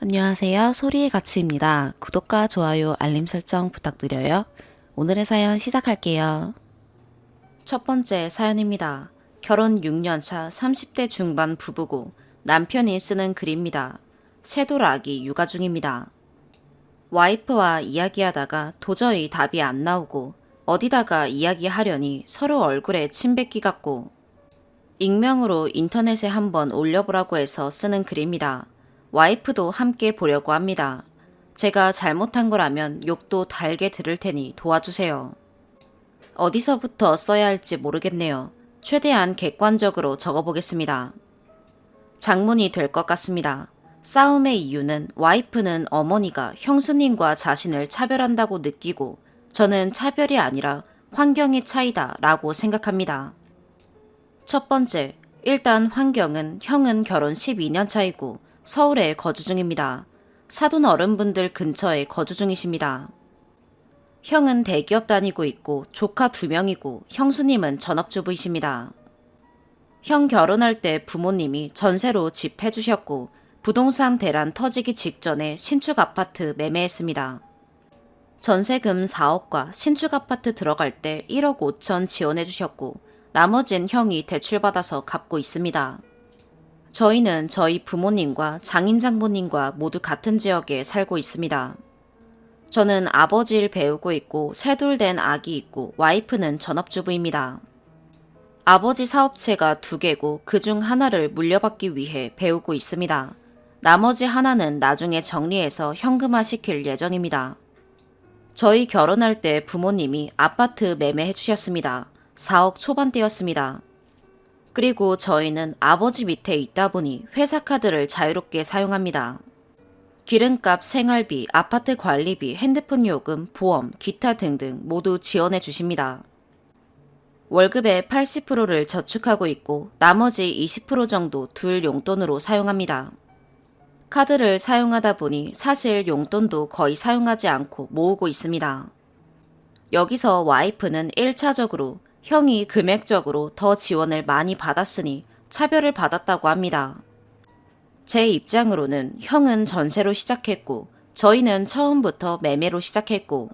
안녕하세요. 소리의 가치입니다. 구독과 좋아요, 알림 설정 부탁드려요. 오늘의 사연 시작할게요. 첫 번째 사연입니다. 결혼 6년 차 30대 중반 부부고 남편이 쓰는 글입니다. 셋돌 아기 육아 중입니다. 와이프와 이야기하다가 도저히 답이 안 나오고 어디다가 이야기하려니 서로 얼굴에 침 뱉기 같고 익명으로 인터넷에 한번 올려보라고 해서 쓰는 글입니다. 와이프도 함께 보려고 합니다. 제가 잘못한 거라면 욕도 달게 들을 테니 도와주세요. 어디서부터 써야 할지 모르겠네요. 최대한 객관적으로 적어보겠습니다. 장문이 될 것 같습니다. 싸움의 이유는 와이프는 어머니가 형수님과 자신을 차별한다고 느끼고 저는 차별이 아니라 환경의 차이다 라고 생각합니다. 첫 번째, 일단 환경은 형은 결혼 12년 차이고 서울에 거주 중입니다. 사돈 어른분들 근처에 거주 중이십니다. 형은 대기업 다니고 있고 조카 2명이고 형수님은 전업주부이십니다. 형 결혼할 때 부모님이 전세로 집 해주셨고 부동산 대란 터지기 직전에 신축 아파트 매매했습니다. 전세금 4억과 신축 아파트 들어갈 때 1억 5천 지원해 주셨고 나머진 형이 대출받아서 갚고 있습니다. 저희는 저희 부모님과 장인 장모님과 모두 같은 지역에 살고 있습니다. 저는 아버지 일 배우고 있고 셋돌 된 아기 있고 와이프는 전업주부입니다. 아버지 사업체가 2개고 그중 하나를 물려받기 위해 배우고 있습니다. 나머지 하나는 나중에 정리해서 현금화 시킬 예정입니다. 저희 결혼할 때 부모님이 아파트 매매해 주셨습니다. 4억 초반대였습니다. 그리고 저희는 아버지 밑에 있다 보니 회사 카드를 자유롭게 사용합니다. 기름값, 생활비, 아파트 관리비, 핸드폰 요금, 보험, 기타 등등 모두 지원해 주십니다. 월급의 80%를 저축하고 있고 나머지 20% 정도 둘 용돈으로 사용합니다. 카드를 사용하다 보니 사실 용돈도 거의 사용하지 않고 모으고 있습니다. 여기서 와이프는 1차적으로 형이 금액적으로 더 지원을 많이 받았으니 차별을 받았다고 합니다. 제 입장으로는 형은 전세로 시작했고 저희는 처음부터 매매로 시작했고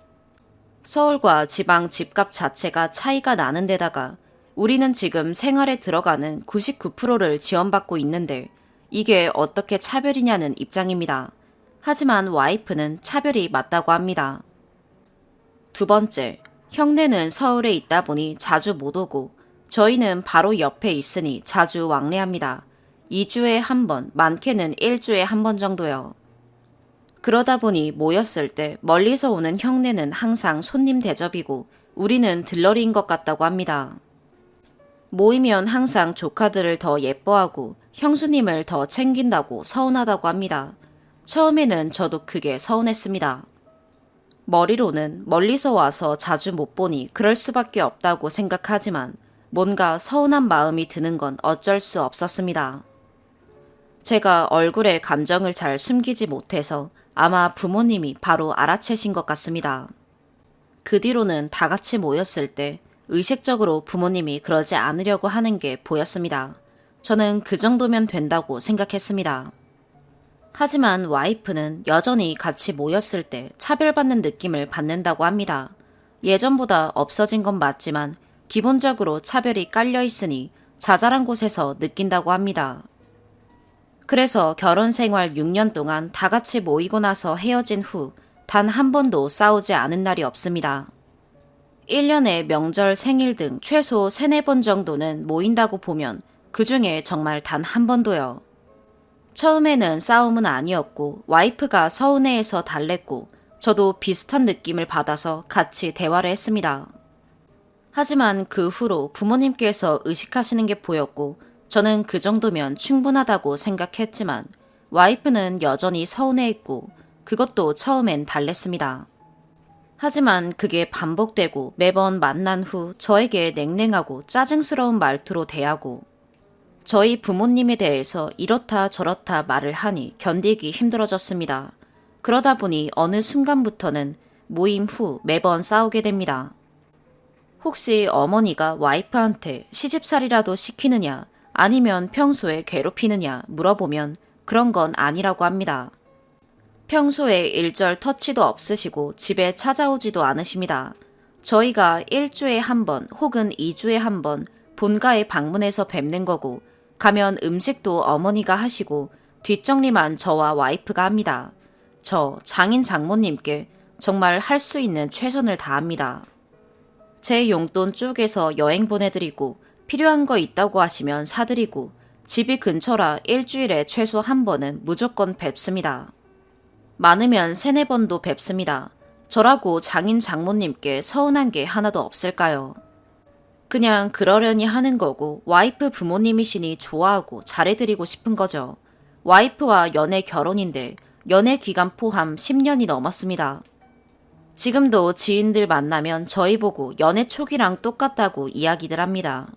서울과 지방 집값 자체가 차이가 나는 데다가 우리는 지금 생활에 들어가는 99%를 지원받고 있는데 이게 어떻게 차별이냐는 입장입니다. 하지만 와이프는 차별이 맞다고 합니다. 두 번째, 형네는 서울에 있다 보니 자주 못 오고 저희는 바로 옆에 있으니 자주 왕래합니다. 2주에 한 번, 많게는 1주에 한 번 정도요. 그러다 보니 모였을 때 멀리서 오는 형네는 항상 손님 대접이고 우리는 들러리인 것 같다고 합니다. 모이면 항상 조카들을 더 예뻐하고 형수님을 더 챙긴다고 서운하다고 합니다. 처음에는 저도 그게 서운했습니다. 머리로는 멀리서 와서 자주 못 보니 그럴 수밖에 없다고 생각하지만 뭔가 서운한 마음이 드는 건 어쩔 수 없었습니다. 제가 얼굴에 감정을 잘 숨기지 못해서 아마 부모님이 바로 알아채신 것 같습니다. 그 뒤로는 다 같이 모였을 때 의식적으로 부모님이 그러지 않으려고 하는 게 보였습니다. 저는 그 정도면 된다고 생각했습니다. 하지만 와이프는 여전히 같이 모였을 때 차별받는 느낌을 받는다고 합니다. 예전보다 없어진 건 맞지만 기본적으로 차별이 깔려 있으니 자잘한 곳에서 느낀다고 합니다. 그래서 결혼 생활 6년 동안 다 같이 모이고 나서 헤어진 후 단 한 번도 싸우지 않은 날이 없습니다. 1년에 명절, 생일 등 최소 3-4번 정도는 모인다고 보면 그 중에 정말 단 한 번도요. 처음에는 싸움은 아니었고 와이프가 서운해해서 달랬고 저도 비슷한 느낌을 받아서 같이 대화를 했습니다. 하지만 그 후로 부모님께서 의식하시는 게 보였고 저는 그 정도면 충분하다고 생각했지만 와이프는 여전히 서운해했고 그것도 처음엔 달랬습니다. 하지만 그게 반복되고 매번 만난 후 저에게 냉랭하고 짜증스러운 말투로 대하고 저희 부모님에 대해서 이렇다 저렇다 말을 하니 견디기 힘들어졌습니다. 그러다 보니 어느 순간부터는 모임 후 매번 싸우게 됩니다. 혹시 어머니가 와이프한테 시집살이라도 시키느냐 아니면 평소에 괴롭히느냐 물어보면 그런 건 아니라고 합니다. 평소에 일절 터치도 없으시고 집에 찾아오지도 않으십니다. 저희가 1주에 한 번 혹은 2주에 한 번 본가에 방문해서 뵙는 거고, 가면 음식도 어머니가 하시고 뒷정리만 저와 와이프가 합니다. 저 장인 장모님께 정말 할 수 있는 최선을 다합니다. 제 용돈 쪼개서 여행 보내드리고 필요한 거 있다고 하시면 사드리고, 집이 근처라 일주일에 최소 한 번은 무조건 뵙습니다. 많으면 3-4번도 뵙습니다. 저라고 장인 장모님께 서운한 게 하나도 없을까요? 그냥 그러려니 하는 거고, 와이프 부모님이시니 좋아하고 잘해드리고 싶은 거죠. 와이프와 연애 결혼인데 연애 기간 포함 10년이 넘었습니다. 지금도 지인들 만나면 저희 보고 연애 초기랑 똑같다고 이야기들 합니다.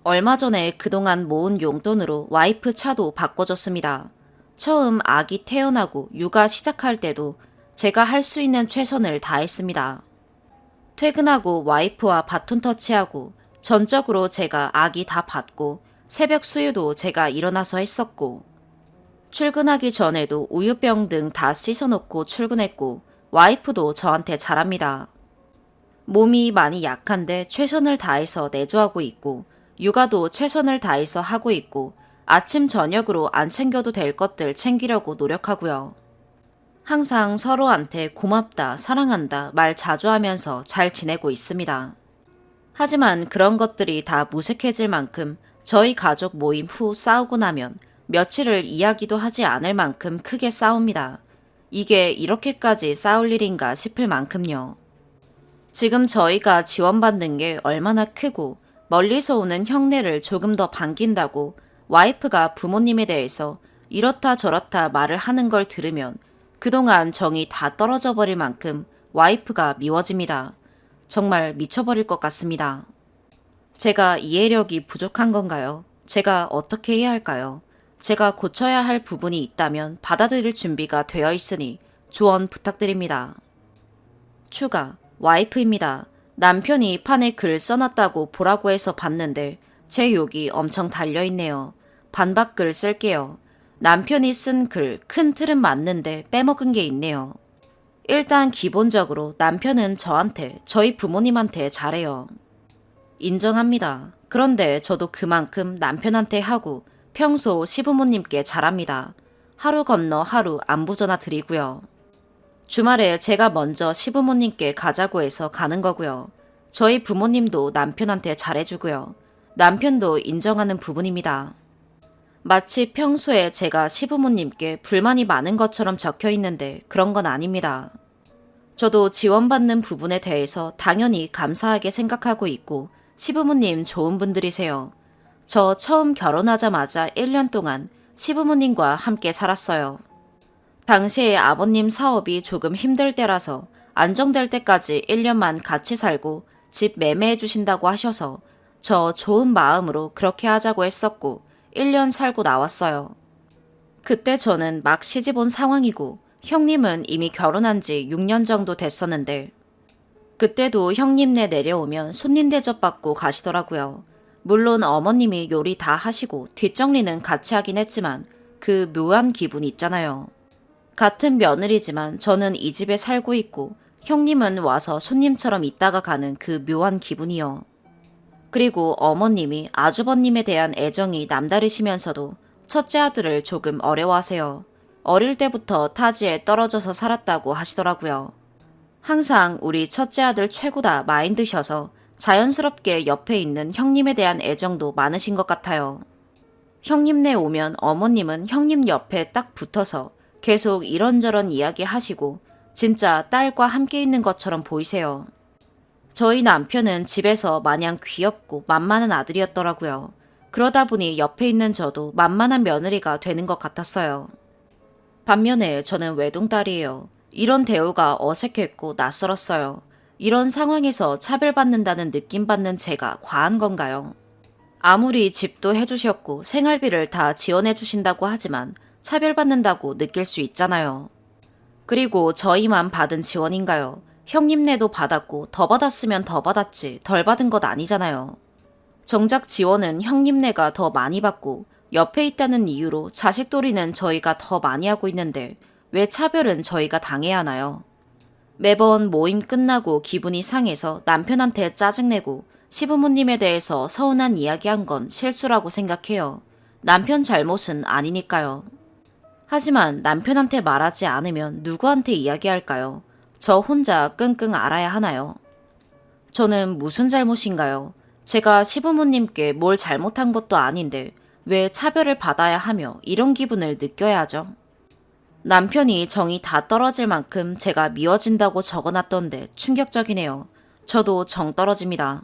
얼마 전에 그동안 모은 용돈으로 와이프 차도 바꿔줬습니다. 처음 아기 태어나고 육아 시작할 때도 제가 할 수 있는 최선을 다했습니다. 퇴근하고 와이프와 바톤 터치하고, 전적으로 제가 아기 다 받고, 새벽 수유도 제가 일어나서 했었고, 출근하기 전에도 우유병 등 다 씻어놓고 출근했고, 와이프도 저한테 잘합니다. 몸이 많이 약한데 최선을 다해서 내조하고 있고, 육아도 최선을 다해서 하고 있고, 아침 저녁으로 안 챙겨도 될 것들 챙기려고 노력하고요. 항상 서로한테 고맙다, 사랑한다 말 자주 하면서 잘 지내고 있습니다. 하지만 그런 것들이 다 무색해질 만큼 저희 가족 모임 후 싸우고 나면 며칠을 이야기도 하지 않을 만큼 크게 싸웁니다. 이게 이렇게까지 싸울 일인가 싶을 만큼요. 지금 저희가 지원받는 게 얼마나 크고 멀리서 오는 형네를 조금 더 반긴다고 와이프가 부모님에 대해서 이렇다 저렇다 말을 하는 걸 들으면 그동안 정이 다 떨어져 버릴 만큼 와이프가 미워집니다. 정말 미쳐버릴 것 같습니다. 제가 이해력이 부족한 건가요? 제가 어떻게 해야 할까요? 제가 고쳐야 할 부분이 있다면 받아들일 준비가 되어 있으니 조언 부탁드립니다. 추가, 와이프입니다. 남편이 판에 글 써놨다고 보라고 해서 봤는데 제 욕이 엄청 달려있네요. 반박글 쓸게요. 남편이 쓴 글 큰 틀은 맞는데 빼먹은 게 있네요. 일단 기본적으로 남편은 저한테, 저희 부모님한테 잘해요. 인정합니다. 그런데 저도 그만큼 남편한테 하고 평소 시부모님께 잘합니다. 하루 건너 하루 안부 전화 드리고요. 주말에 제가 먼저 시부모님께 가자고 해서 가는 거고요. 저희 부모님도 남편한테 잘해주고요. 남편도 인정하는 부분입니다. 마치 평소에 제가 시부모님께 불만이 많은 것처럼 적혀 있는데 그런 건 아닙니다. 저도 지원받는 부분에 대해서 당연히 감사하게 생각하고 있고 시부모님 좋은 분들이세요. 저 처음 결혼하자마자 1년 동안 시부모님과 함께 살았어요. 당시에 아버님 사업이 조금 힘들 때라서 안정될 때까지 1년만 같이 살고 집 매매해 주신다고 하셔서 저 좋은 마음으로 그렇게 하자고 했었고 1년 살고 나왔어요. 그때 저는 막 시집 온 상황이고 형님은 이미 결혼한 지 6년 정도 됐었는데 그때도 형님네 내려오면 손님 대접받고 가시더라고요. 물론 어머님이 요리 다 하시고 뒷정리는 같이 하긴 했지만 그 묘한 기분 있잖아요. 같은 며느리지만 저는 이 집에 살고 있고 형님은 와서 손님처럼 있다가 가는 그 묘한 기분이요. 그리고 어머님이 아주버님에 대한 애정이 남다르시면서도 첫째 아들을 조금 어려워하세요. 어릴 때부터 타지에 떨어져서 살았다고 하시더라고요. 항상 우리 첫째 아들 최고다 마인드셔서 자연스럽게 옆에 있는 형님에 대한 애정도 많으신 것 같아요. 형님네 오면 어머님은 형님 옆에 딱 붙어서 계속 이런저런 이야기 하시고 진짜 딸과 함께 있는 것처럼 보이세요. 저희 남편은 집에서 마냥 귀엽고 만만한 아들이었더라고요. 그러다 보니 옆에 있는 저도 만만한 며느리가 되는 것 같았어요. 반면에 저는 외동딸이에요. 이런 대우가 어색했고 낯설었어요. 이런 상황에서 차별받는다는 느낌 받는 제가 과한 건가요? 아무리 집도 해주셨고 생활비를 다 지원해 주신다고 하지만 차별받는다고 느낄 수 있잖아요. 그리고 저희만 받은 지원인가요? 형님네도 받았고 더 받았으면 더 받았지 덜 받은 것 아니잖아요. 정작 지원은 형님네가 더 많이 받고 옆에 있다는 이유로 자식돌이는 저희가 더 많이 하고 있는데 왜 차별은 저희가 당해야 하나요? 매번 모임 끝나고 기분이 상해서 남편한테 짜증내고 시부모님에 대해서 서운한 이야기한 건 실수라고 생각해요. 남편 잘못은 아니니까요. 하지만 남편한테 말하지 않으면 누구한테 이야기할까요? 저 혼자 끙끙 앓아야 하나요? 저는 무슨 잘못인가요? 제가 시부모님께 뭘 잘못한 것도 아닌데 왜 차별을 받아야 하며 이런 기분을 느껴야 하죠? 남편이 정이 다 떨어질 만큼 제가 미워진다고 적어놨던데 충격적이네요. 저도 정 떨어집니다.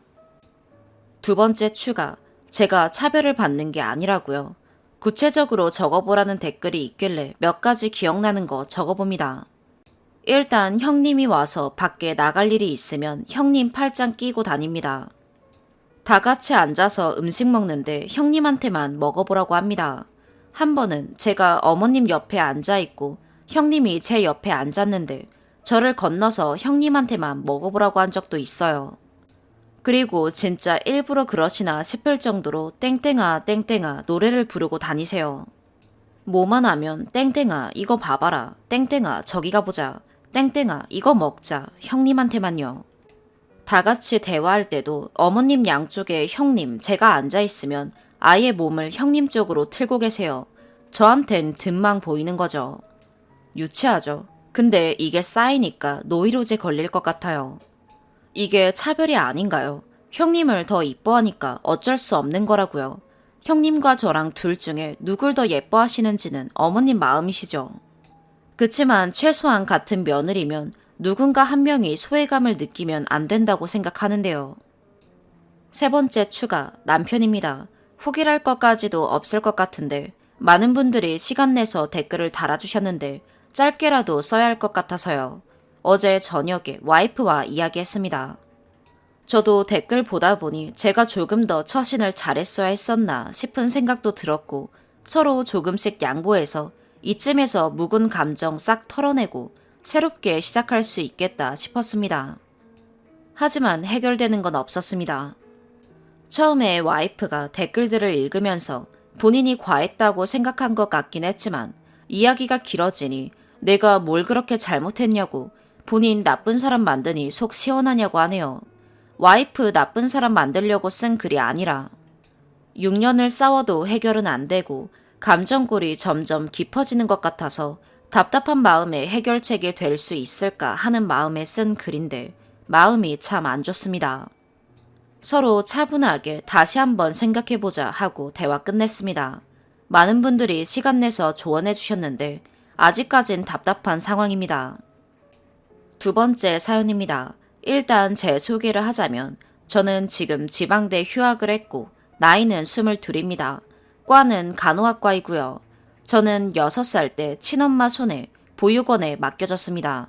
두 번째 추가, 제가 차별을 받는 게 아니라고요. 구체적으로 적어보라는 댓글이 있길래 몇 가지 기억나는 거 적어봅니다. 일단 형님이 와서 밖에 나갈 일이 있으면 형님 팔짱 끼고 다닙니다. 다 같이 앉아서 음식 먹는데 형님한테만 먹어보라고 합니다. 한 번은 제가 어머님 옆에 앉아있고 형님이 제 옆에 앉았는데 저를 건너서 형님한테만 먹어보라고 한 적도 있어요. 그리고 진짜 일부러 그러시나 싶을 정도로 땡땡아 땡땡아 노래를 부르고 다니세요. 뭐만 하면 땡땡아 이거 봐봐라, 땡땡아 저기 가보자, 땡땡아 이거 먹자, 형님한테만요. 다 같이 대화할 때도 어머님 양쪽에 형님 제가 앉아있으면 아예 몸을 형님 쪽으로 틀고 계세요. 저한텐 등만 보이는 거죠. 유치하죠. 근데 이게 쌓이니까 노이로제 걸릴 것 같아요. 이게 차별이 아닌가요? 형님을 더 이뻐하니까 어쩔 수 없는 거라고요. 형님과 저랑 둘 중에 누굴 더 예뻐하시는지는 어머님 마음이시죠. 그치만 최소한 같은 며느리면 누군가 한 명이 소외감을 느끼면 안 된다고 생각하는데요. 세 번째 추가, 남편입니다. 후기랄 것까지도 없을 것 같은데 많은 분들이 시간 내서 댓글을 달아주셨는데 짧게라도 써야 할 것 같아서요. 어제 저녁에 와이프와 이야기했습니다. 저도 댓글 보다 보니 제가 조금 더 처신을 잘했어야 했었나 싶은 생각도 들었고 서로 조금씩 양보해서 이쯤에서 묵은 감정 싹 털어내고 새롭게 시작할 수 있겠다 싶었습니다. 하지만 해결되는 건 없었습니다. 처음에 와이프가 댓글들을 읽으면서 본인이 과했다고 생각한 것 같긴 했지만 이야기가 길어지니 내가 뭘 그렇게 잘못했냐고 본인 나쁜 사람 만드니 속 시원하냐고 하네요. 와이프 나쁜 사람 만들려고 쓴 글이 아니라 6년을 싸워도 해결은 안 되고 감정골이 점점 깊어지는 것 같아서 답답한 마음에 해결책이 될 수 있을까 하는 마음에 쓴 글인데 마음이 참 안 좋습니다. 서로 차분하게 다시 한번 생각해보자 하고 대화 끝냈습니다. 많은 분들이 시간 내서 조언해 주셨는데 아직까진 답답한 상황입니다. 두 번째 사연입니다. 일단 제 소개를 하자면 저는 지금 지방대 휴학을 했고 나이는 22입니다. 과는 간호학과이고요. 저는 6살 때 친엄마 손에 보육원에 맡겨졌습니다.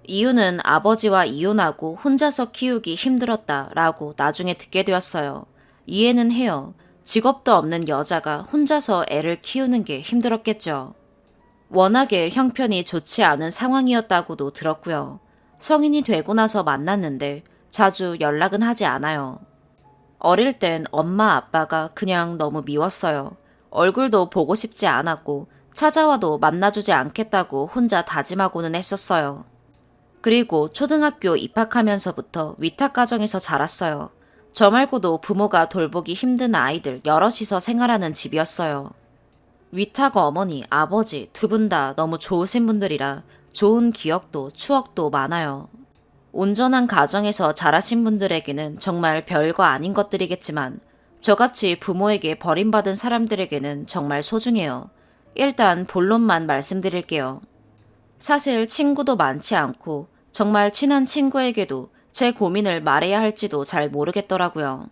이유는 아버지와 이혼하고 혼자서 키우기 힘들었다라고 나중에 듣게 되었어요. 이해는 해요. 직업도 없는 여자가 혼자서 애를 키우는 게 힘들었겠죠. 워낙에 형편이 좋지 않은 상황이었다고도 들었고요. 성인이 되고 나서 만났는데 자주 연락은 하지 않아요. 어릴 땐 엄마 아빠가 그냥 너무 미웠어요. 얼굴도 보고 싶지 않았고 찾아와도 만나주지 않겠다고 혼자 다짐하고는 했었어요. 그리고 초등학교 입학하면서부터 위탁가정에서 자랐어요. 저 말고도 부모가 돌보기 힘든 아이들 여럿이서 생활하는 집이었어요. 위탁 어머니, 아버지 두 분 다 너무 좋으신 분들이라 좋은 기억도 추억도 많아요. 온전한 가정에서 자라신 분들에게는 정말 별거 아닌 것들이겠지만 저같이 부모에게 버림받은 사람들에게는 정말 소중해요. 일단 본론만 말씀드릴게요. 사실 친구도 많지 않고 정말 친한 친구에게도 제 고민을 말해야 할지도 잘 모르겠더라고요.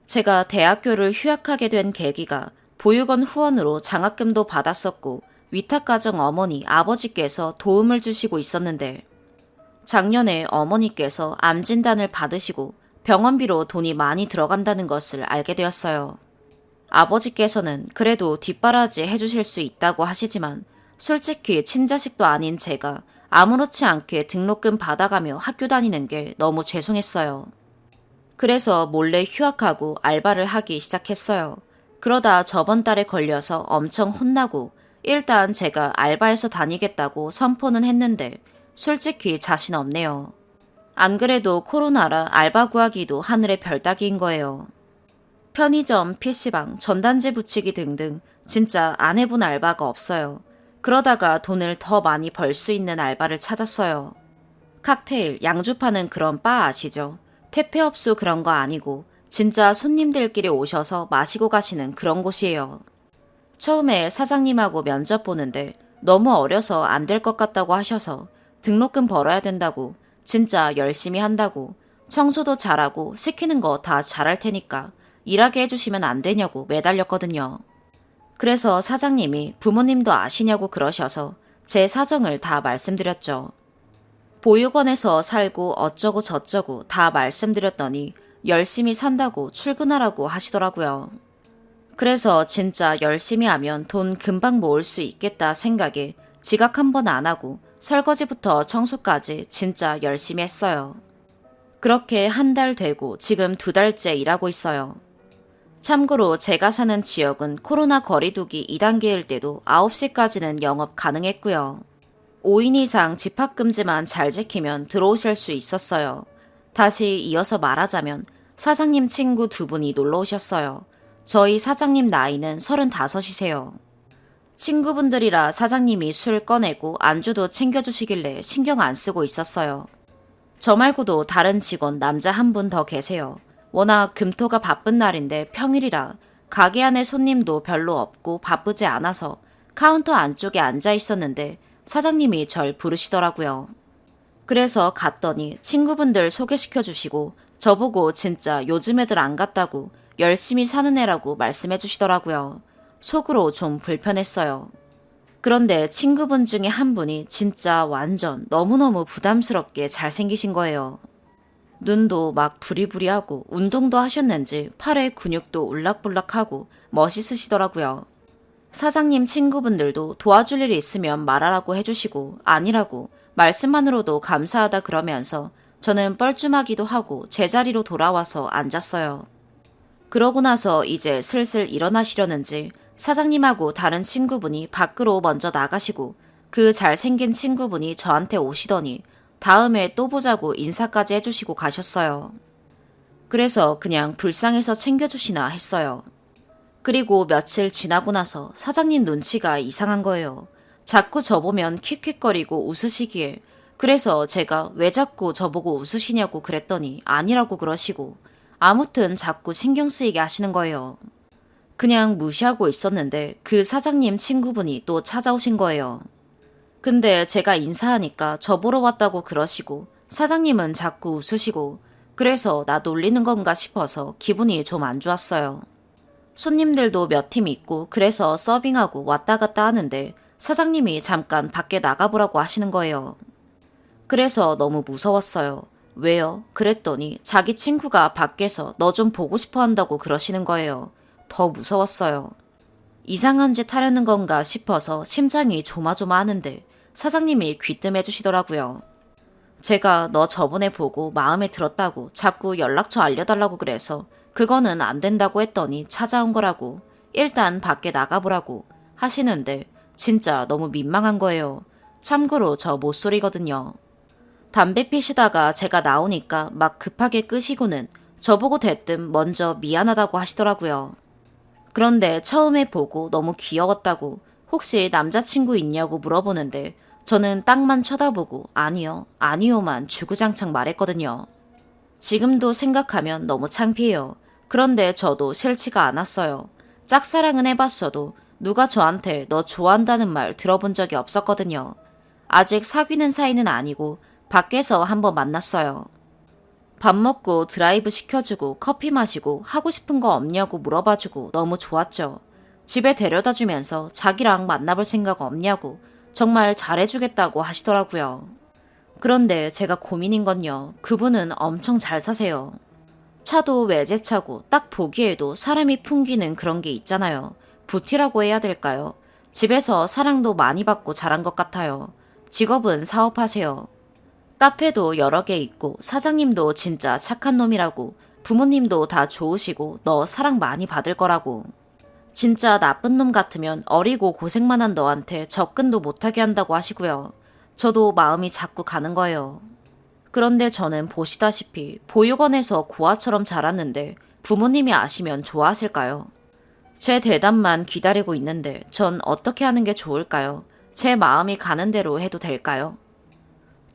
제가 대학교를 휴학하게 된 계기가 보육원 후원으로 장학금도 받았었고 위탁가정 어머니, 아버지께서 도움을 주시고 있었는데 작년에 어머니께서 암 진단을 받으시고 병원비로 돈이 많이 들어간다는 것을 알게 되었어요. 아버지께서는 그래도 뒷바라지 해주실 수 있다고 하시지만 솔직히 친자식도 아닌 제가 아무렇지 않게 등록금 받아가며 학교 다니는 게 너무 죄송했어요. 그래서 몰래 휴학하고 알바를 하기 시작했어요. 그러다 저번 달에 걸려서 엄청 혼나고 일단 제가 알바해서 다니겠다고 선포는 했는데 솔직히 자신 없네요. 안 그래도 코로나라 알바 구하기도 하늘의 별 따기인 거예요. 편의점, PC방, 전단지 붙이기 등등 진짜 안 해본 알바가 없어요. 그러다가 돈을 더 많이 벌 수 있는 알바를 찾았어요. 칵테일, 양주 파는 그런 바 아시죠? 퇴폐업소 그런 거 아니고 진짜 손님들끼리 오셔서 마시고 가시는 그런 곳이에요. 처음에 사장님하고 면접 보는데 너무 어려서 안 될 것 같다고 하셔서 등록금 벌어야 된다고 진짜 열심히 한다고 청소도 잘하고 시키는 거 다 잘할 테니까 일하게 해주시면 안 되냐고 매달렸거든요. 그래서 사장님이 부모님도 아시냐고 그러셔서 제 사정을 다 말씀드렸죠. 보육원에서 살고 어쩌고 저쩌고 다 말씀드렸더니 열심히 산다고 출근하라고 하시더라고요. 그래서 진짜 열심히 하면 돈 금방 모을 수 있겠다 생각에 지각 한 번 안 하고 설거지부터 청소까지 진짜 열심히 했어요. 그렇게 한 달 되고 지금 2달째 일하고 있어요. 참고로 제가 사는 지역은 코로나 거리두기 2단계일 때도 9시까지는 영업 가능했고요. 5인 이상 집합금지만 잘 지키면 들어오실 수 있었어요. 다시 이어서 말하자면 사장님 친구 2분이 놀러 오셨어요. 저희 사장님 나이는 35이세요. 친구분들이라 사장님이 술 꺼내고 안주도 챙겨주시길래 신경 안 쓰고 있었어요. 저 말고도 다른 직원 남자 한 분 더 계세요. 워낙 금토가 바쁜 날인데 평일이라 가게 안에 손님도 별로 없고 바쁘지 않아서 카운터 안쪽에 앉아 있었는데 사장님이 절 부르시더라고요. 그래서 갔더니 친구분들 소개시켜 주시고 저보고 진짜 요즘 애들 안 같다고 열심히 사는 애라고 말씀해 주시더라고요. 속으로 좀 불편했어요. 그런데 친구분 중에 한 분이 진짜 완전 너무너무 부담스럽게 잘생기신 거예요. 눈도 막 부리부리하고 운동도 하셨는지 팔에 근육도 울락불락하고 멋있으시더라고요. 사장님 친구분들도 도와줄 일이 있으면 말하라고 해주시고 아니라고 말씀만으로도 감사하다 그러면서 저는 뻘쭘하기도 하고 제자리로 돌아와서 앉았어요. 그러고 나서 이제 슬슬 일어나시려는지 사장님하고 다른 친구분이 밖으로 먼저 나가시고 그 잘생긴 친구분이 저한테 오시더니 다음에 또 보자고 인사까지 해주시고 가셨어요. 그래서 그냥 불쌍해서 챙겨주시나 했어요. 그리고 며칠 지나고 나서 사장님 눈치가 이상한 거예요. 자꾸 저보면 킥킥거리고 웃으시기에 그래서 제가 왜 자꾸 저보고 웃으시냐고 그랬더니 아니라고 그러시고 아무튼 자꾸 신경 쓰이게 하시는 거예요. 그냥 무시하고 있었는데 그 사장님 친구분이 또 찾아오신 거예요. 근데 제가 인사하니까 저 보러 왔다고 그러시고 사장님은 자꾸 웃으시고 그래서 나 놀리는 건가 싶어서 기분이 좀 안 좋았어요. 손님들도 몇 팀 있고 그래서 서빙하고 왔다 갔다 하는데 사장님이 잠깐 밖에 나가보라고 하시는 거예요. 그래서 너무 무서웠어요. 왜요? 그랬더니 자기 친구가 밖에서 너 좀 보고 싶어 한다고 그러시는 거예요. 더 무서웠어요. 이상한 짓 하려는 건가 싶어서 심장이 조마조마하는데 사장님이 귀뜸해 주시더라고요. 제가 너 저번에 보고 마음에 들었다고 자꾸 연락처 알려달라고 그래서 그거는 안 된다고 했더니 찾아온 거라고 일단 밖에 나가보라고 하시는데 진짜 너무 민망한 거예요. 참고로 저 못소리거든요. 담배 피시다가 제가 나오니까 막 급하게 끄시고는 저보고 대뜸 먼저 미안하다고 하시더라고요. 그런데 처음에 보고 너무 귀여웠다고 혹시 남자친구 있냐고 물어보는데 저는 땅만 쳐다보고 아니요, 아니요만 주구장창 말했거든요. 지금도 생각하면 너무 창피해요. 그런데 저도 싫지가 않았어요. 짝사랑은 해봤어도 누가 저한테 너 좋아한다는 말 들어본 적이 없었거든요. 아직 사귀는 사이는 아니고 밖에서 한번 만났어요. 밥 먹고 드라이브 시켜주고 커피 마시고 하고 싶은 거 없냐고 물어봐주고 너무 좋았죠. 집에 데려다 주면서 자기랑 만나볼 생각 없냐고 정말 잘해주겠다고 하시더라고요. 그런데 제가 고민인 건요. 그분은 엄청 잘 사세요. 차도 외제차고 딱 보기에도 사람이 풍기는 그런 게 있잖아요. 부티라고 해야 될까요? 집에서 사랑도 많이 받고 자란 것 같아요. 직업은 사업하세요. 카페도 여러 개 있고 사장님도 진짜 착한 놈이라고 부모님도 다 좋으시고 너 사랑 많이 받을 거라고. 진짜 나쁜 놈 같으면 어리고 고생만 한 너한테 접근도 못하게 한다고 하시고요. 저도 마음이 자꾸 가는 거예요. 그런데 저는 보시다시피 보육원에서 고아처럼 자랐는데 부모님이 아시면 좋아하실까요? 제 대답만 기다리고 있는데 전 어떻게 하는 게 좋을까요? 제 마음이 가는 대로 해도 될까요?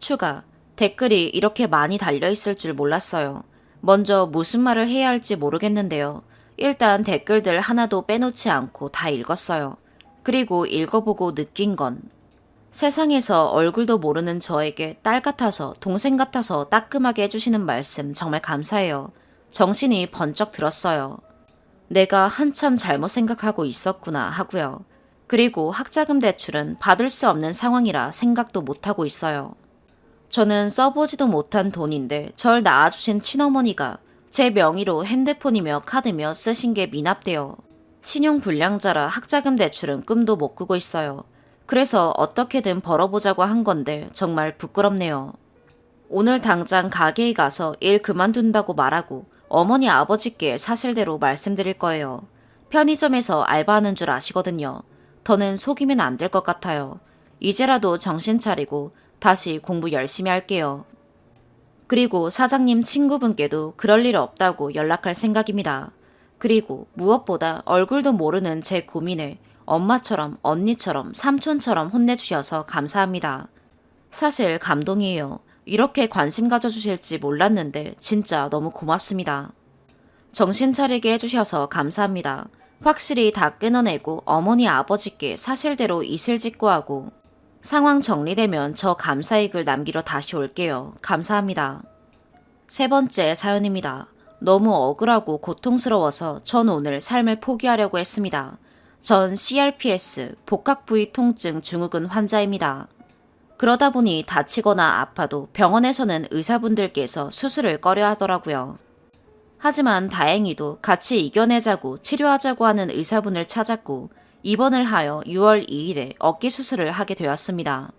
추가. 댓글이 이렇게 많이 달려있을 줄 몰랐어요. 먼저 무슨 말을 해야 할지 모르겠는데요. 일단 댓글들 하나도 빼놓지 않고 다 읽었어요. 그리고 읽어보고 느낀 건 세상에서 얼굴도 모르는 저에게 딸 같아서 동생 같아서 따끔하게 해주시는 말씀 정말 감사해요. 정신이 번쩍 들었어요. 내가 한참 잘못 생각하고 있었구나 하고요. 그리고 학자금 대출은 받을 수 없는 상황이라 생각도 못하고 있어요. 저는 써보지도 못한 돈인데 절 낳아주신 친어머니가 제 명의로 핸드폰이며 카드며 쓰신 게 미납돼요. 신용불량자라 학자금 대출은 꿈도 못 꾸고 있어요. 그래서 어떻게든 벌어보자고 한 건데 정말 부끄럽네요. 오늘 당장 가게에 가서 일 그만둔다고 말하고 어머니 아버지께 사실대로 말씀드릴 거예요. 편의점에서 알바하는 줄 아시거든요. 더는 속이면 안 될 것 같아요. 이제라도 정신 차리고 다시 공부 열심히 할게요. 그리고 사장님 친구분께도 그럴 일 없다고 연락할 생각입니다. 그리고 무엇보다 얼굴도 모르는 제 고민에 엄마처럼 언니처럼 삼촌처럼 혼내주셔서 감사합니다. 사실 감동이에요. 이렇게 관심 가져주실지 몰랐는데 진짜 너무 고맙습니다. 정신 차리게 해주셔서 감사합니다. 확실히 다 끊어내고 어머니 아버지께 사실대로 이실직고하고 상황 정리되면 저 감사익을 남기러 다시 올게요. 감사합니다. 세 번째 사연입니다. 너무 억울하고 고통스러워서 전 오늘 삶을 포기하려고 했습니다. 전 CRPS, 복합부위 통증 증후군 환자입니다. 그러다 보니 다치거나 아파도 병원에서는 의사분들께서 수술을 꺼려 하더라고요. 하지만 다행히도 같이 이겨내자고 치료하자고 하는 의사분을 찾았고 입원을 하여 6월 2일에 어깨 수술을 하게 되었습니다.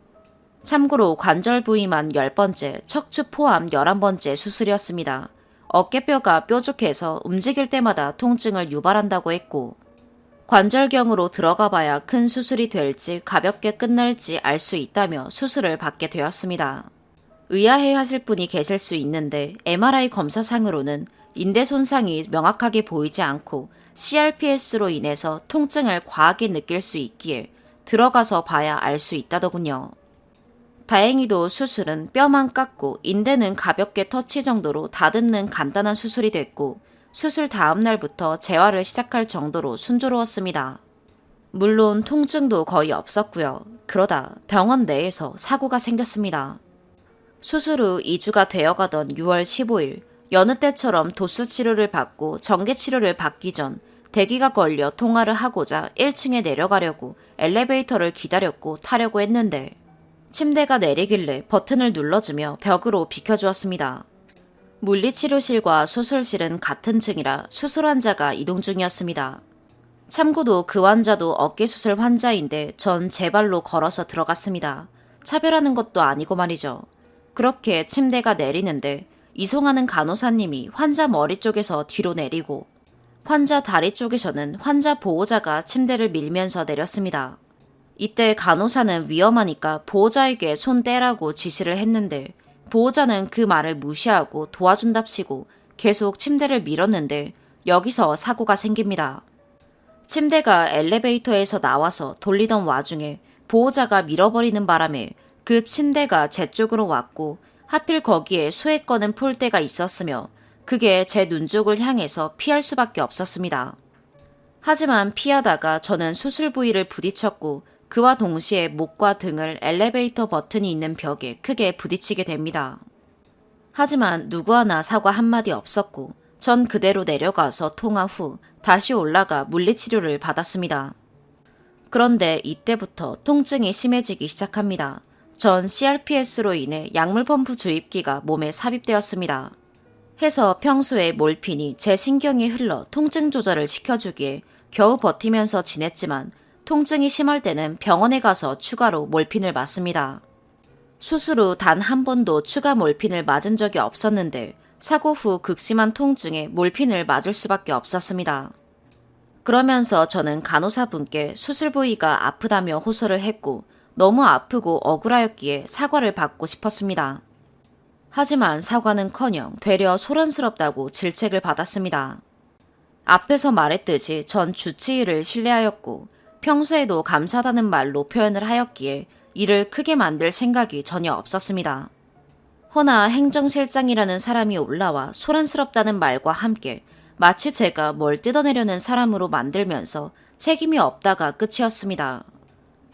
참고로 관절 부위만 10번째, 척추 포함 11번째 수술이었습니다. 어깨뼈가 뾰족해서 움직일 때마다 통증을 유발한다고 했고 관절경으로 들어가 봐야 큰 수술이 될지 가볍게 끝날지 알 수 있다며 수술을 받게 되었습니다. 의아해 하실 분이 계실 수 있는데 MRI 검사상으로는 인대 손상이 명확하게 보이지 않고 CRPS로 인해서 통증을 과하게 느낄 수 있기에 들어가서 봐야 알 수 있다더군요. 다행히도 수술은 뼈만 깎고 인대는 가볍게 터치 정도로 다듬는 간단한 수술이 됐고 수술 다음 날부터 재활을 시작할 정도로 순조로웠습니다. 물론 통증도 거의 없었고요. 그러다 병원 내에서 사고가 생겼습니다. 수술 후 2주가 되어가던 6월 15일 여느 때처럼 도수 치료를 받고 전개 치료를 받기 전 대기가 걸려 통화를 하고자 1층에 내려가려고 엘리베이터를 기다렸고 타려고 했는데 침대가 내리길래 버튼을 눌러주며 벽으로 비켜주었습니다. 물리치료실과 수술실은 같은 층이라 수술 환자가 이동 중이었습니다. 참고로 그 환자도 어깨 수술 환자인데 전 제 발로 걸어서 들어갔습니다. 차별하는 것도 아니고 말이죠. 그렇게 침대가 내리는데 이송하는 간호사님이 환자 머리 쪽에서 뒤로 내리고 환자 다리 쪽에서는 환자 보호자가 침대를 밀면서 내렸습니다. 이때 간호사는 위험하니까 보호자에게 손 떼라고 지시를 했는데 보호자는 그 말을 무시하고 도와준답시고 계속 침대를 밀었는데 여기서 사고가 생깁니다. 침대가 엘리베이터에서 나와서 돌리던 와중에 보호자가 밀어버리는 바람에 그 침대가 제 쪽으로 왔고 하필 거기에 수액 거는 폴대가 있었으며 그게 제 눈 쪽을 향해서 피할 수밖에 없었습니다. 하지만 피하다가 저는 수술 부위를 부딪혔고 그와 동시에 목과 등을 엘리베이터 버튼이 있는 벽에 크게 부딪히게 됩니다. 하지만 누구 하나 사과 한마디 없었고 전 그대로 내려가서 통화 후 다시 올라가 물리치료를 받았습니다. 그런데 이때부터 통증이 심해지기 시작합니다. 전 CRPS로 인해 약물 펌프 주입기가 몸에 삽입되었습니다. 해서 평소에 몰핀이 제 신경에 흘러 통증 조절을 시켜주기에 겨우 버티면서 지냈지만 통증이 심할 때는 병원에 가서 추가로 몰핀을 맞습니다. 수술 후 단 한 번도 추가 몰핀을 맞은 적이 없었는데 사고 후 극심한 통증에 몰핀을 맞을 수밖에 없었습니다. 그러면서 저는 간호사분께 수술 부위가 아프다며 호소를 했고 너무 아프고 억울하였기에 사과를 받고 싶었습니다. 하지만 사과는커녕 되려 소란스럽다고 질책을 받았습니다. 앞에서 말했듯이 전 주치의를 신뢰하였고 평소에도 감사하다는 말로 표현을 하였기에 이를 크게 만들 생각이 전혀 없었습니다. 허나 행정실장이라는 사람이 올라와 소란스럽다는 말과 함께 마치 제가 뭘 뜯어내려는 사람으로 만들면서 책임이 없다가 끝이었습니다.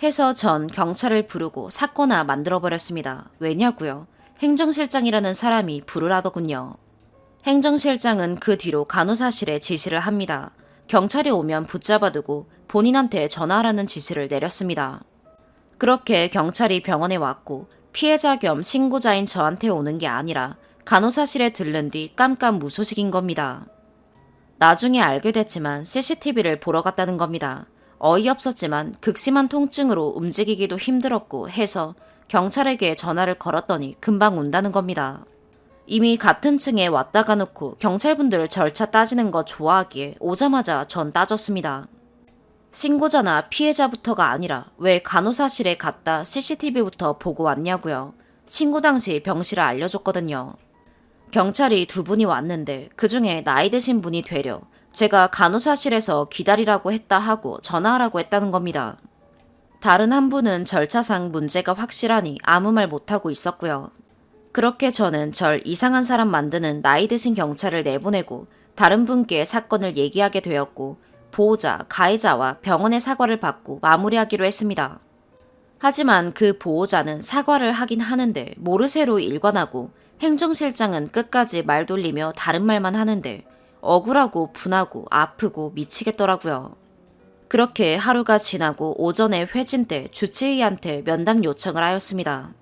해서 전 경찰을 부르고 사건화 만들어버렸습니다. 왜냐고요? 행정실장이라는 사람이 부르라더군요. 행정실장은 그 뒤로 간호사실에 지시를 합니다. 경찰이 오면 붙잡아두고 본인한테 전화하라는 지시를 내렸습니다. 그렇게 경찰이 병원에 왔고 피해자 겸 신고자인 저한테 오는 게 아니라 간호사실에 들른 뒤 깜깜무소식인 겁니다. 나중에 알게 됐지만 CCTV를 보러 갔다는 겁니다. 어이없었지만 극심한 통증으로 움직이기도 힘들었고 해서 경찰에게 전화를 걸었더니 금방 온다는 겁니다. 이미 같은 층에 왔다가 놓고 경찰분들 절차 따지는 거 좋아하기에 오자마자 전 따졌습니다. 신고자나 피해자부터가 아니라 왜 간호사실에 갔다 CCTV부터 보고 왔냐고요. 신고 당시 병실을 알려줬거든요. 경찰이 2분이 왔는데 그중에 나이 드신 분이 되려 제가 간호사실에서 기다리라고 했다 하고 전화하라고 했다는 겁니다. 다른 한 분은 절차상 문제가 확실하니 아무 말 못하고 있었고요. 그렇게 저는 절 이상한 사람 만드는 나이 드신 경찰을 내보내고 다른 분께 사건을 얘기하게 되었고 보호자, 가해자와 병원의 사과를 받고 마무리하기로 했습니다. 하지만 그 보호자는 사과를 하긴 하는데 모르쇠로 일관하고 행정실장은 끝까지 말 돌리며 다른 말만 하는데 억울하고 분하고 아프고 미치겠더라고요. 그렇게 하루가 지나고 오전에 회진 때 주치의한테 면담 요청을 하였습니다.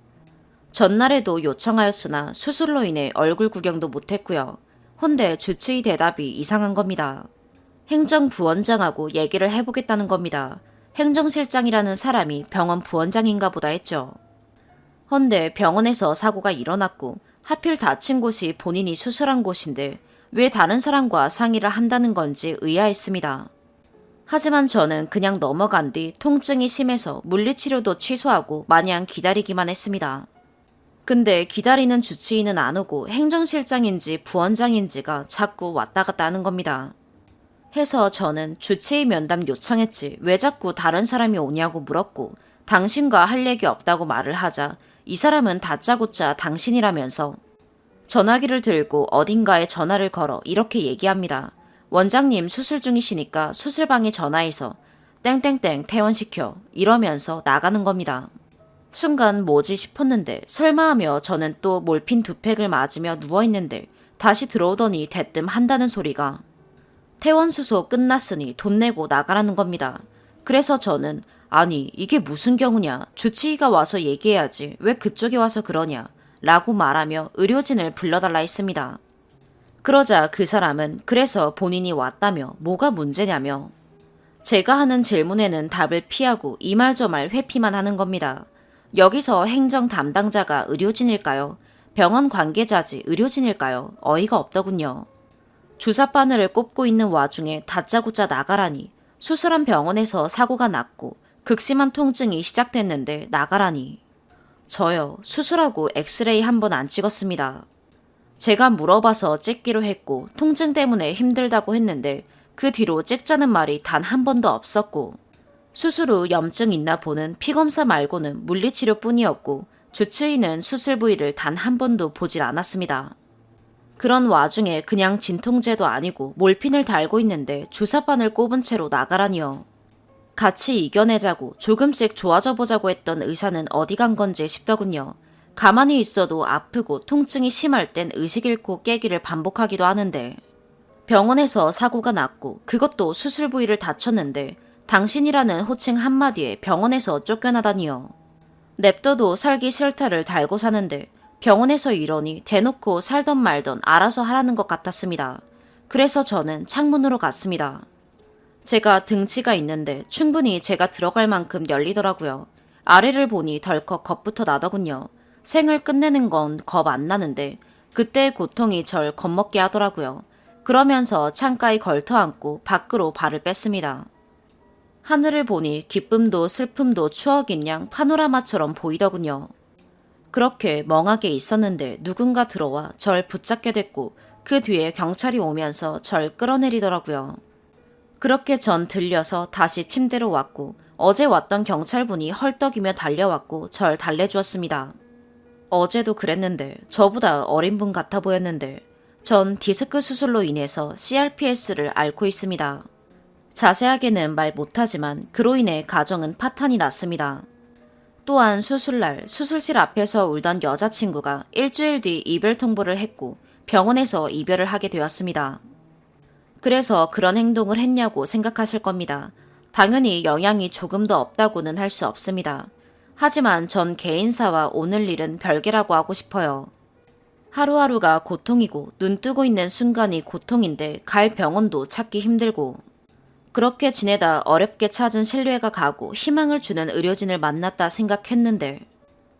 전날에도 요청하였으나 수술로 인해 얼굴 구경도 못했고요. 헌데 주치의 대답이 이상한 겁니다. 행정부원장하고 얘기를 해보겠다는 겁니다. 행정실장이라는 사람이 병원 부원장인가 보다 했죠. 헌데 병원에서 사고가 일어났고 하필 다친 곳이 본인이 수술한 곳인데 왜 다른 사람과 상의를 한다는 건지 의아했습니다. 하지만 저는 그냥 넘어간 뒤 통증이 심해서 물리치료도 취소하고 마냥 기다리기만 했습니다. 근데 기다리는 주치의는 안 오고 행정실장인지 부원장인지가 자꾸 왔다 갔다 하는 겁니다. 해서 저는 주치의 면담 요청했지 왜 자꾸 다른 사람이 오냐고 물었고 당신과 할 얘기 없다고 말을 하자 이 사람은 다짜고짜 당신이라면서 전화기를 들고 어딘가에 전화를 걸어 이렇게 얘기합니다. 원장님 수술 중이시니까 수술방에 전화해서 땡땡땡 퇴원시켜 이러면서 나가는 겁니다. 순간 뭐지 싶었는데 설마 하며 저는 또 몰핀 2팩을 맞으며 누워있는데 다시 들어오더니 대뜸 한다는 소리가 퇴원수소 끝났으니 돈 내고 나가라는 겁니다. 그래서 저는 아니 이게 무슨 경우냐 주치의가 와서 얘기해야지 왜 그쪽에 와서 그러냐 라고 말하며 의료진을 불러달라 했습니다. 그러자 그 사람은 그래서 본인이 왔다며 뭐가 문제냐며 제가 하는 질문에는 답을 피하고 이 말 저 말 회피만 하는 겁니다. 여기서 행정 담당자가 의료진일까요? 병원 관계자지 의료진일까요? 어이가 없더군요. 주사 바늘을 꼽고 있는 와중에 다짜고짜 나가라니 수술한 병원에서 사고가 났고 극심한 통증이 시작됐는데 나가라니 저요 수술하고 엑스레이 한 번 안 찍었습니다. 제가 물어봐서 찍기로 했고 통증 때문에 힘들다고 했는데 그 뒤로 찍자는 말이 단 한 번도 없었고 수술 후 염증 있나 보는 피검사 말고는 물리치료뿐이었고 주치의는 수술 부위를 단 한 번도 보질 않았습니다. 그런 와중에 그냥 진통제도 아니고 몰핀을 달고 있는데 주사바늘 꼽은 채로 나가라니요. 같이 이겨내자고 조금씩 좋아져 보자고 했던 의사는 어디 간 건지 싶더군요. 가만히 있어도 아프고 통증이 심할 땐 의식 잃고 깨기를 반복하기도 하는데 병원에서 사고가 났고 그것도 수술 부위를 다쳤는데 당신이라는 호칭 한마디에 병원에서 쫓겨나다니요. 냅둬도 살기 싫다를 달고 사는데 병원에서 이러니 대놓고 살던 말던 알아서 하라는 것 같았습니다. 그래서 저는 창문으로 갔습니다. 제가 등치가 있는데 충분히 제가 들어갈 만큼 열리더라고요. 아래를 보니 덜컥 겁부터 나더군요. 생을 끝내는 건 겁 안 나는데 그때의 고통이 절 겁먹게 하더라고요. 그러면서 창가에 걸터앉고 밖으로 발을 뺐습니다. 하늘을 보니 기쁨도 슬픔도 추억인 양 파노라마처럼 보이더군요. 그렇게 멍하게 있었는데 누군가 들어와 절 붙잡게 됐고 그 뒤에 경찰이 오면서 절 끌어내리더라고요. 그렇게 전 들려서 다시 침대로 왔고 어제 왔던 경찰분이 헐떡이며 달려왔고 절 달래주었습니다. 어제도 그랬는데 저보다 어린 분 같아 보였는데 전 디스크 수술로 인해서 CRPS를 앓고 있습니다. 자세하게는 말 못하지만 그로 인해 가정은 파탄이 났습니다. 또한 수술날 수술실 앞에서 울던 여자친구가 일주일 뒤 이별 통보를 했고 병원에서 이별을 하게 되었습니다. 그래서 그런 행동을 했냐고 생각하실 겁니다. 당연히 영향이 조금도 없다고는 할 수 없습니다. 하지만 전 개인사와 오늘 일은 별개라고 하고 싶어요. 하루하루가 고통이고 눈 뜨고 있는 순간이 고통인데 갈 병원도 찾기 힘들고 그렇게 지내다 어렵게 찾은 신뢰가 가고 희망을 주는 의료진을 만났다 생각했는데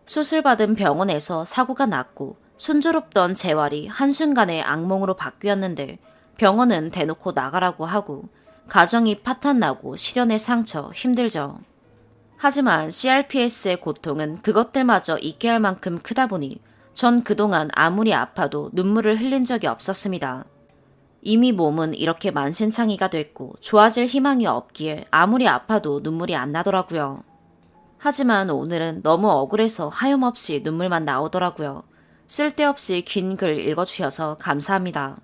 수술받은 병원에서 사고가 났고 순조롭던 재활이 한순간에 악몽으로 바뀌었는데 병원은 대놓고 나가라고 하고 가정이 파탄나고 시련의 상처 힘들죠. 하지만 CRPS의 고통은 그것들마저 잊게 할 만큼 크다 보니 전 그동안 아무리 아파도 눈물을 흘린 적이 없었습니다. 이미 몸은 이렇게 만신창이가 됐고 좋아질 희망이 없기에 아무리 아파도 눈물이 안 나더라고요. 하지만 오늘은 너무 억울해서 하염없이 눈물만 나오더라고요. 쓸데없이 긴 글 읽어주셔서 감사합니다.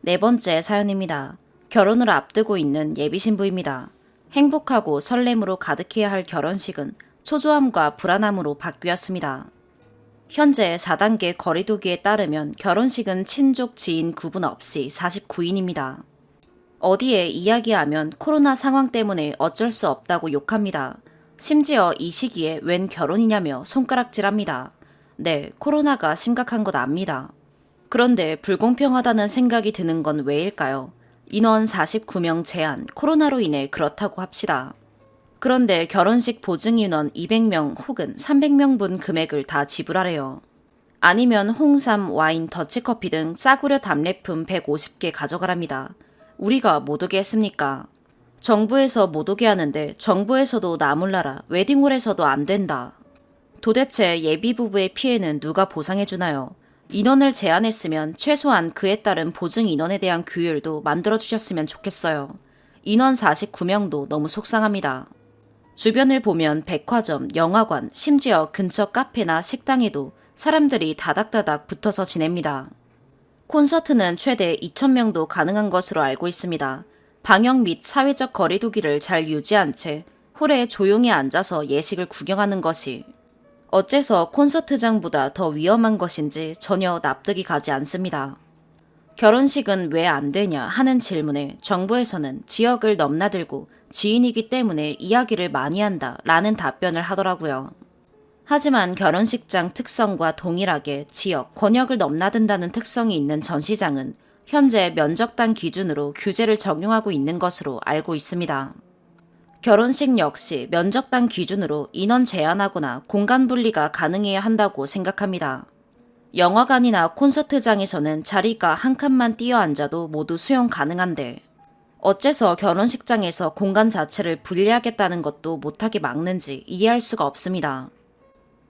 네 번째 사연입니다. 결혼을 앞두고 있는 예비신부입니다. 행복하고 설렘으로 가득해야 할 결혼식은 초조함과 불안함으로 바뀌었습니다. 현재 4단계 거리두기에 따르면 결혼식은 친족, 지인 구분 없이 49인입니다. 어디에 이야기하면 코로나 상황 때문에 어쩔 수 없다고 욕합니다. 심지어 이 시기에 웬 결혼이냐며 손가락질합니다. 네, 코로나가 심각한 것 압니다. 그런데 불공평하다는 생각이 드는 건 왜일까요? 인원 49명 제한, 코로나로 인해 그렇다고 합시다. 그런데 결혼식 보증 인원 200명 혹은 300명분 금액을 다 지불하래요. 아니면 홍삼, 와인, 더치커피 등 싸구려 답례품 150개 가져가랍니다. 우리가 못 오게 했습니까? 정부에서 못 오게 하는데 정부에서도 나 몰라라, 웨딩홀에서도 안 된다. 도대체 예비부부의 피해는 누가 보상해주나요? 인원을 제한했으면 최소한 그에 따른 보증 인원에 대한 규율도 만들어주셨으면 좋겠어요. 인원 49명도 너무 속상합니다. 주변을 보면 백화점, 영화관, 심지어 근처 카페나 식당에도 사람들이 다닥다닥 붙어서 지냅니다. 콘서트는 최대 2,000명도 가능한 것으로 알고 있습니다. 방역 및 사회적 거리두기를 잘 유지한 채 홀에 조용히 앉아서 예식을 구경하는 것이 어째서 콘서트장보다 더 위험한 것인지 전혀 납득이 가지 않습니다. 결혼식은 왜 안 되냐 하는 질문에 정부에서는 지역을 넘나들고 지인이기 때문에 이야기를 많이 한다 라는 답변을 하더라고요. 하지만 결혼식장 특성과 동일하게 지역, 권역을 넘나든다는 특성이 있는 전시장은 현재 면적당 기준으로 규제를 적용하고 있는 것으로 알고 있습니다. 결혼식 역시 면적당 기준으로 인원 제한하거나 공간 분리가 가능해야 한다고 생각합니다. 영화관이나 콘서트장에서는 자리가 한 칸만 띄어 앉아도 모두 수용 가능한데 어째서 결혼식장에서 공간 자체를 분리하겠다는 것도 못하게 막는지 이해할 수가 없습니다.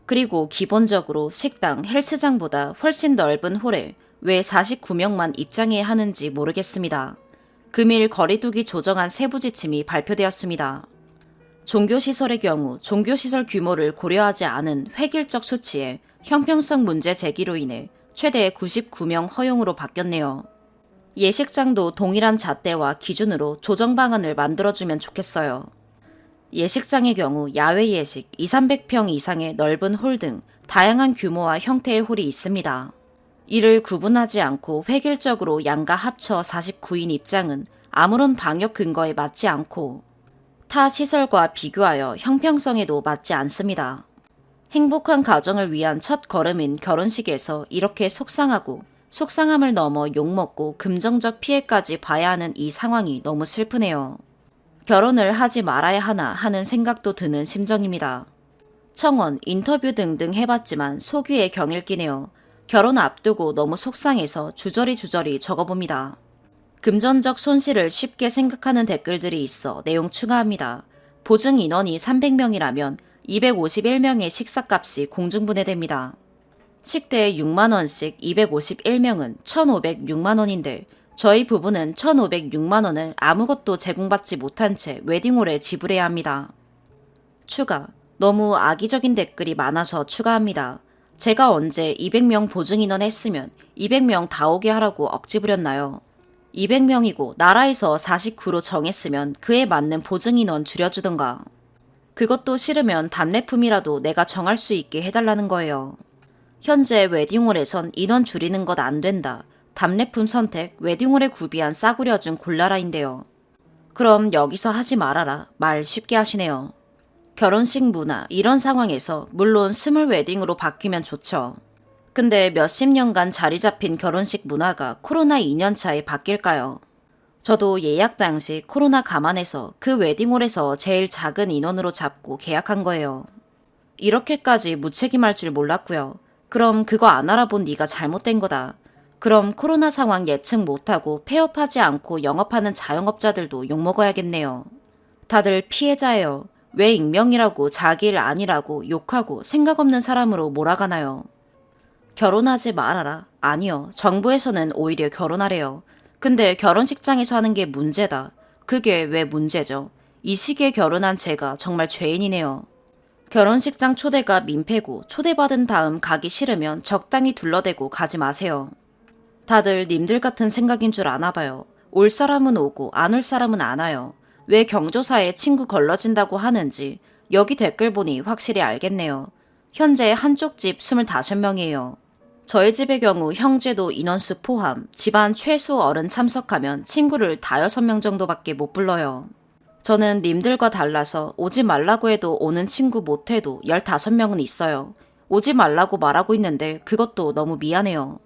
그리고 기본적으로 식당, 헬스장보다 훨씬 넓은 홀에 왜 49명만 입장해야 하는지 모르겠습니다. 금일 거리두기 조정안 세부 지침이 발표되었습니다. 종교시설의 경우 종교시설 규모를 고려하지 않은 획일적 수치에 형평성 문제 제기로 인해 최대 99명 허용으로 바뀌었네요. 예식장도 동일한 잣대와 기준으로 조정 방안을 만들어주면 좋겠어요. 예식장의 경우 야외 예식 200~300평 이상의 넓은 홀 등 다양한 규모와 형태의 홀이 있습니다. 이를 구분하지 않고 획일적으로 양가 합쳐 49인 입장은 아무런 방역 근거에 맞지 않고 타 시설과 비교하여 형평성에도 맞지 않습니다. 행복한 가정을 위한 첫 걸음인 결혼식에서 이렇게 속상하고 속상함을 넘어 욕먹고 금전적 피해까지 봐야 하는 이 상황이 너무 슬프네요. 결혼을 하지 말아야 하나 하는 생각도 드는 심정입니다. 청원, 인터뷰 등등 해봤지만 속위에 경일기네요. 결혼 앞두고 너무 속상해서 주저리 적어봅니다. 금전적 손실을 쉽게 생각하는 댓글들이 있어 내용 추가합니다. 보증 인원이 300명이라면 251명의 식사값이 공중분해됩니다. 식대에 6만원씩 251명은 1,506만원인데 저희 부부는 1,506만원을 아무것도 제공받지 못한 채 웨딩홀에 지불해야 합니다. 추가. 너무 악의적인 댓글이 많아서 추가합니다. 제가 언제 200명 보증인원 했으면 200명 다 오게 하라고 억지 부렸나요? 200명이고 나라에서 49로 정했으면 그에 맞는 보증인원 줄여주던가. 그것도 싫으면 답례품이라도 내가 정할 수 있게 해달라는 거예요. 현재 웨딩홀에선 인원 줄이는 것 안 된다. 답례품 선택, 웨딩홀에 구비한 싸구려 중 골라라인데요. 그럼 여기서 하지 말아라. 말 쉽게 하시네요. 결혼식 문화, 이런 상황에서 물론 스몰 웨딩으로 바뀌면 좋죠. 근데 몇십 년간 자리 잡힌 결혼식 문화가 코로나 2년차에 바뀔까요? 저도 예약 당시 코로나 감안해서 그 웨딩홀에서 제일 작은 인원으로 잡고 계약한 거예요. 이렇게까지 무책임할 줄 몰랐고요. 그럼 그거 안 알아본 네가 잘못된 거다. 그럼 코로나 상황 예측 못하고 폐업하지 않고 영업하는 자영업자들도 욕먹어야겠네요. 다들 피해자예요. 왜 익명이라고 자기 일 아니라고 욕하고 생각 없는 사람으로 몰아가나요? 결혼하지 말아라. 아니요. 정부에서는 오히려 결혼하래요. 근데 결혼식장에서 하는 게 문제다. 그게 왜 문제죠? 이 시기에 결혼한 제가 정말 죄인이네요. 결혼식장 초대가 민폐고 초대받은 다음 가기 싫으면 적당히 둘러대고 가지 마세요. 다들 님들 같은 생각인 줄 아나 봐요. 올 사람은 오고 안 올 사람은 안 와요. 왜 경조사에 친구 걸러진다고 하는지 여기 댓글 보니 확실히 알겠네요. 현재 한쪽 집 25명이에요. 저희 집의 경우 형제도 인원수 포함 집안 최소 어른 참석하면 친구를 5-6명 정도밖에 못 불러요. 저는 님들과 달라서 오지 말라고 해도 오는 친구 못해도 15명은 있어요. 오지 말라고 말하고 있는데 그것도 너무 미안해요.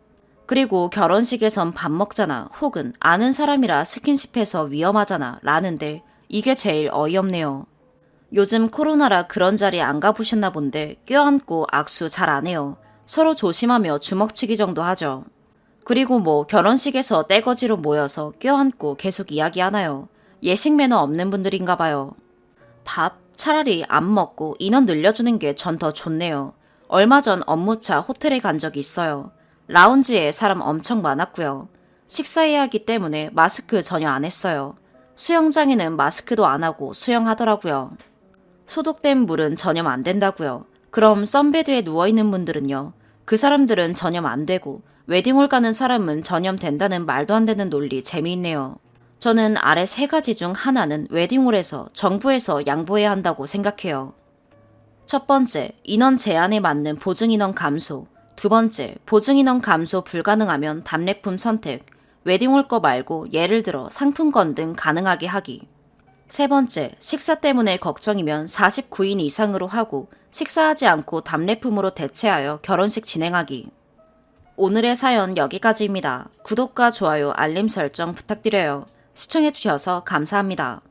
그리고 결혼식에선 밥 먹잖아 혹은 아는 사람이라 스킨십해서 위험하잖아 라는데 이게 제일 어이없네요. 요즘 코로나라 그런 자리 안 가보셨나 본데 껴안고 악수 잘 안 해요. 서로 조심하며 주먹치기 정도 하죠. 그리고 뭐 결혼식에서 떼거지로 모여서 껴안고 계속 이야기하나요? 예식 매너 없는 분들인가 봐요. 밥 차라리 안 먹고 인원 늘려주는 게 전 더 좋네요. 얼마 전 업무차 호텔에 간 적이 있어요. 라운지에 사람 엄청 많았고요. 식사 예약이기 때문에 마스크 전혀 안 했어요. 수영장에는 마스크도 안 하고 수영하더라고요. 소독된 물은 전염 안 된다고요. 그럼 썬베드에 누워있는 분들은요? 그 사람들은 전염 안 되고 웨딩홀 가는 사람은 전염된다는 말도 안 되는 논리 재미있네요. 저는 아래 3가지 중 하나는 웨딩홀에서 정부에서 양보해야 한다고 생각해요. 첫 번째, 인원 제한에 맞는 보증인원 감소. 두 번째, 보증인원 감소 불가능하면 답례품 선택. 웨딩홀 거 말고 예를 들어 상품권 등 가능하게 하기. 세 번째, 식사 때문에 걱정이면 49인 이상으로 하고 식사하지 않고 답례품으로 대체하여 결혼식 진행하기. 오늘의 사연 여기까지입니다. 구독과 좋아요, 알림 설정 부탁드려요. 시청해주셔서 감사합니다.